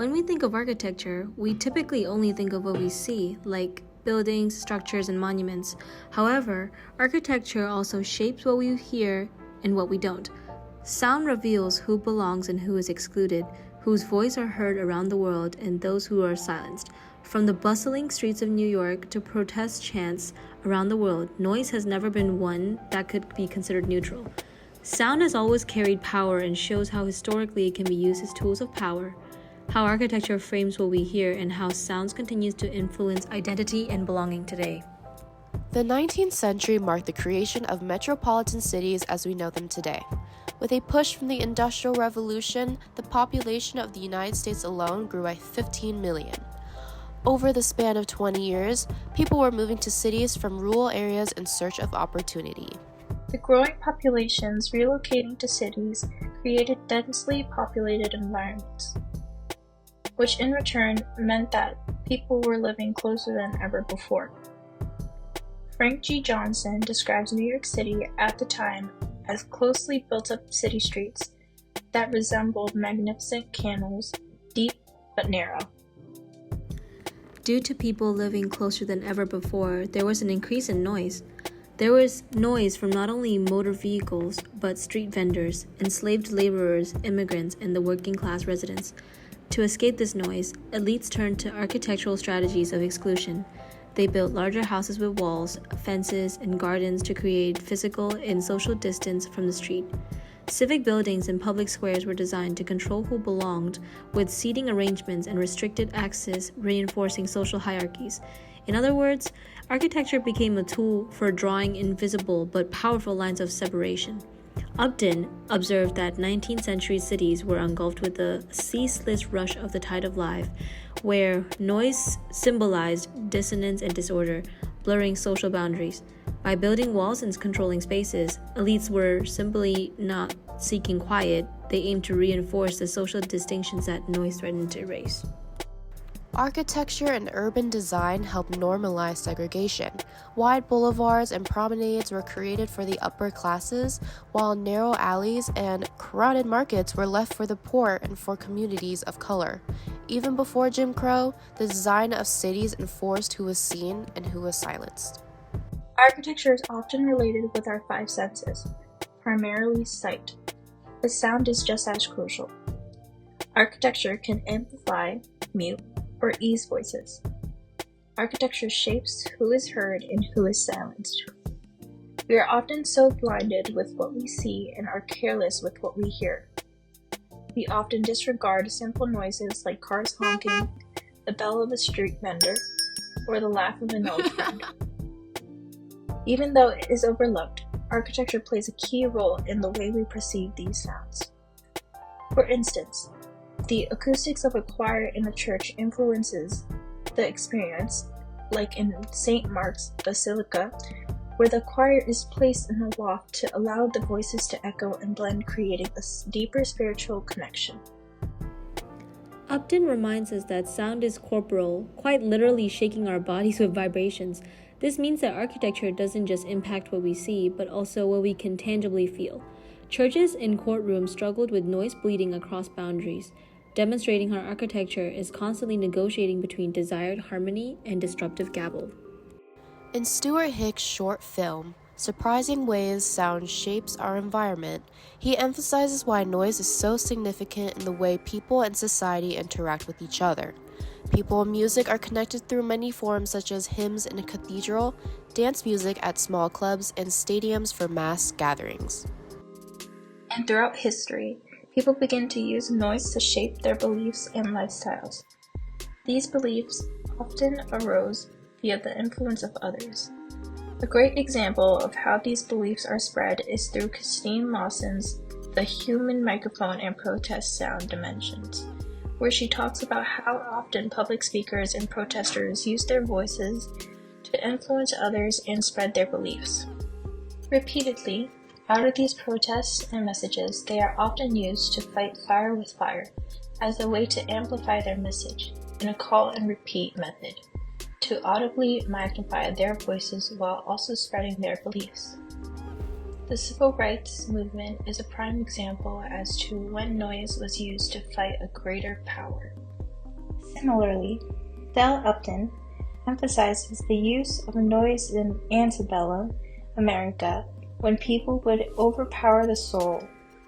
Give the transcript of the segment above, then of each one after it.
When we think of architecture, we typically only think of what we see, like buildings, structures, and monuments. However, architecture also shapes what we hear and what we don't. Sound reveals who belongs and who is excluded, whose voice are heard around the world and those who are silenced. From the bustling streets of New York to protest chants around the world, noise has never been one that could be considered neutral. Sound has always carried power and shows how historically it can be used as tools of power, how architecture frames what we hear, and how sounds continues to influence identity and belonging today. The 19th century marked the creation of metropolitan cities as we know them today. With a push from the Industrial Revolution, the population of the United States alone grew by 15 million. Over the span of 20 years, people were moving to cities from rural areas in search of opportunity. The growing populations relocating to cities created densely populated environments, which in return meant that people were living closer than ever before. Frank G. Johnson describes New York City at the time as closely built-up city streets that resembled magnificent canals, deep but narrow. Due to people living closer than ever before, there was an increase in noise. There was noise from not only motor vehicles, but street vendors, enslaved laborers, immigrants, and the working class residents. To escape this noise, elites turned to architectural strategies of exclusion. They built larger houses with walls, fences, and gardens to create physical and social distance from the street. Civic buildings and public squares were designed to control who belonged, with seating arrangements and restricted access reinforcing social hierarchies. In other words, architecture became a tool for drawing invisible but powerful lines of separation. Upton observed that 19th century cities were engulfed with the ceaseless rush of the tide of life, where noise symbolized dissonance and disorder, blurring social boundaries. By building walls and controlling spaces, elites were simply not seeking quiet, they aimed to reinforce the social distinctions that noise threatened to erase. Architecture and urban design helped normalize segregation. Wide boulevards and promenades were created for the upper classes, while narrow alleys and crowded markets were left for the poor and for communities of color. Even before Jim Crow, the design of cities enforced who was seen and who was silenced. Architecture is often related with our five senses, primarily sight, but sound is just as crucial. Architecture can amplify, mute, or ease voices. Architecture shapes who is heard and who is silenced. We are often so blinded with what we see and are careless with what we hear. We often disregard simple noises like cars honking, the bell of a street vendor, or the laugh of an old friend. Even though it is overlooked, architecture plays a key role in the way we perceive these sounds. For instance, the acoustics of a choir in a church influences the experience, like in St. Mark's Basilica, where the choir is placed in a loft to allow the voices to echo and blend, creating a deeper spiritual connection. Upton reminds us that sound is corporal, quite literally shaking our bodies with vibrations. This means that architecture doesn't just impact what we see, but also what we can tangibly feel. Churches and courtrooms struggled with noise bleeding across boundaries, demonstrating how architecture is constantly negotiating between desired harmony and disruptive gabble. In Stuart Hicks' short film, Surprising Ways Sound Shapes Our Environment, he emphasizes why noise is so significant in the way people and society interact with each other. People and music are connected through many forms such as hymns in a cathedral, dance music at small clubs, and stadiums for mass gatherings. And throughout history, people begin to use noise to shape their beliefs and lifestyles. These beliefs often arose via the influence of others. A great example of how these beliefs are spread is through Christine Lawson's The Human Microphone and Protest Sound Dimensions, where she talks about how often public speakers and protesters use their voices to influence others and spread their beliefs. Repeatedly, out of these protests and messages, they are often used to fight fire with fire as a way to amplify their message in a call and repeat method, to audibly magnify their voices while also spreading their beliefs. The civil rights movement is a prime example as to when noise was used to fight a greater power. Similarly, Del Upton emphasizes the use of noise in antebellum America when people would overpower the soul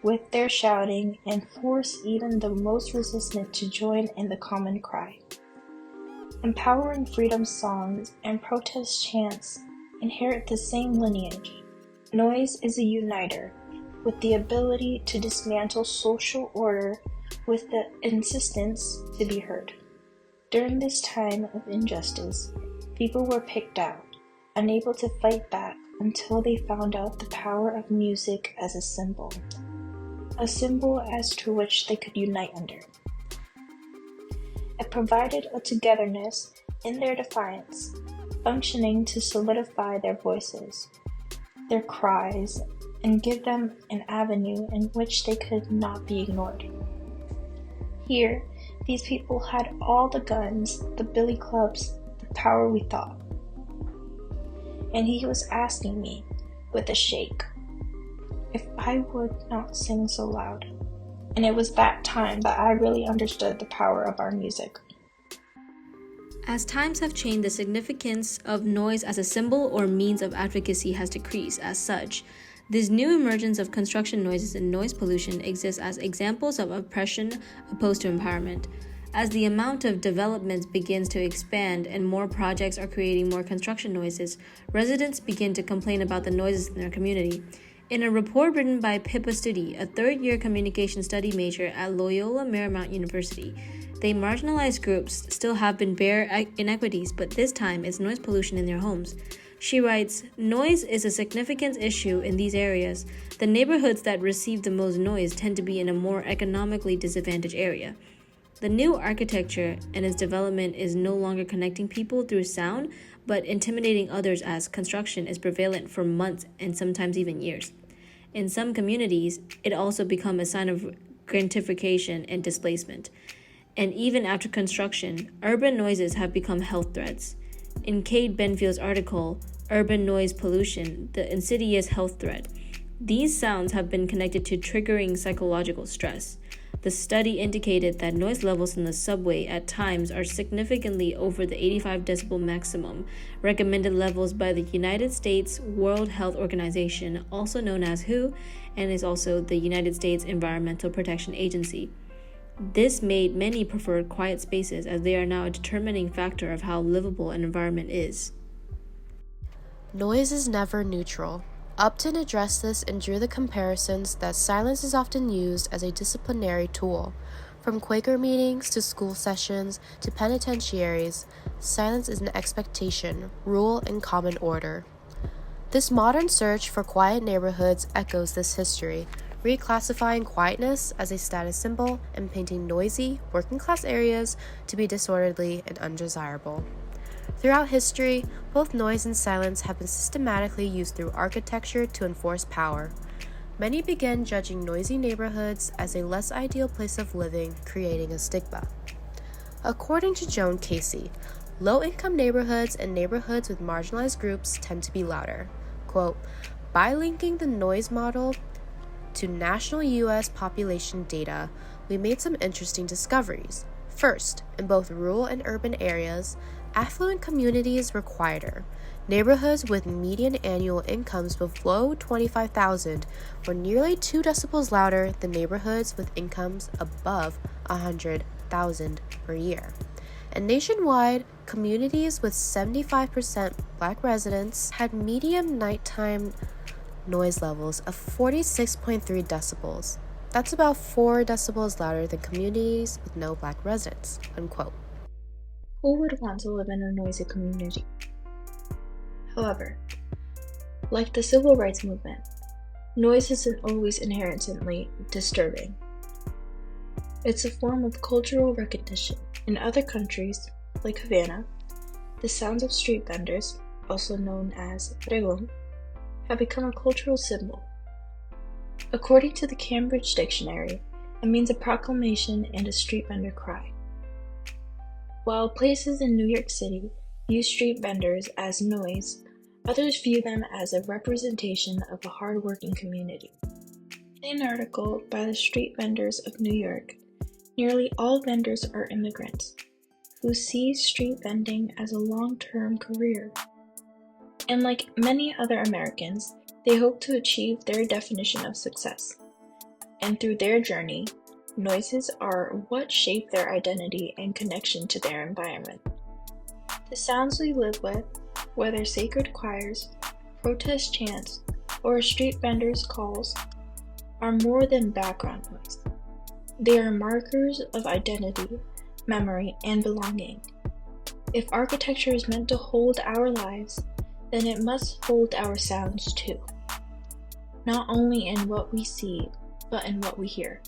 with their shouting and force even the most resistant to join in the common cry. Empowering freedom songs and protest chants inherit the same lineage. Noise is a uniter, with the ability to dismantle social order with the insistence to be heard. During this time of injustice, people were picked out, unable to fight back until they found out the power of music as a symbol as to which they could unite under. It provided a togetherness in their defiance, functioning to solidify their voices, their cries, and give them an avenue in which they could not be ignored. Here, these people had all the guns, the billy clubs, the power we thought. And he was asking me, with a shake, if I would not sing so loud. And it was that time that I really understood the power of our music. As times have changed, the significance of noise as a symbol or means of advocacy has decreased. As such, this new emergence of construction noises and noise pollution exists as examples of oppression opposed to empowerment. As the amount of development begins to expand and more projects are creating more construction noises, residents begin to complain about the noises in their community. In a report written by Pippa Studi, a third-year communication study major at Loyola Marymount University, they marginalized groups still have been bare inequities, but this time it's noise pollution in their homes. She writes, noise is a significant issue in these areas. The neighborhoods that receive the most noise tend to be in a more economically disadvantaged area. The new architecture and its development is no longer connecting people through sound, but intimidating others as construction is prevalent for months and sometimes even years. In some communities, it also becomes a sign of gentrification and displacement. And even after construction, urban noises have become health threats. In Kate Benfield's article, Urban Noise Pollution, the Insidious Health Threat, these sounds have been connected to triggering psychological stress. The study indicated that noise levels in the subway at times are significantly over the 85 decibel maximum, recommended levels by the United States World Health Organization, also known as WHO, and is also the United States Environmental Protection Agency. This made many prefer quiet spaces as they are now a determining factor of how livable an environment is. Noise is never neutral. Upton addressed this and drew the comparisons that silence is often used as a disciplinary tool. From Quaker meetings to school sessions to penitentiaries, silence is an expectation, rule, and common order. This modern search for quiet neighborhoods echoes this history, reclassifying quietness as a status symbol and painting noisy, working-class areas to be disorderly and undesirable. Throughout history, both noise and silence have been systematically used through architecture to enforce power. Many began judging noisy neighborhoods as a less ideal place of living, creating a stigma. According to Joan Casey, low-income neighborhoods and neighborhoods with marginalized groups tend to be louder. Quote, by linking the noise model to national U.S. population data, we made some interesting discoveries. First, in both rural and urban areas, affluent communities were quieter. Neighborhoods with median annual incomes below $25,000 were nearly 2 decibels louder than neighborhoods with incomes above $100,000 per year. And nationwide, communities with 75% Black residents had median nighttime noise levels of 46.3 decibels. That's about 4 decibels louder than communities with no Black residents, unquote. Who would want to live in a noisy community? However, like the civil rights movement, noise isn't always inherently disturbing. It's a form of cultural recognition. In other countries, like Havana, the sounds of street vendors, also known as pregón, have become a cultural symbol. According to the Cambridge Dictionary, it means a proclamation and a street vendor cry. While places in New York City use street vendors as noise, others view them as a representation of a hard-working community. In an article by the Street Vendors of New York, nearly all vendors are immigrants. who sees street vending as a long-term career. And like many other Americans, they hope to achieve their definition of success. And through their journey, noises are what shape their identity and connection to their environment. The sounds we live with, whether sacred choirs, protest chants, or a street vendor's calls, are more than background noise. They are markers of identity, memory, and belonging. If architecture is meant to hold our lives, then it must hold our sounds too, not only in what we see, but in what we hear.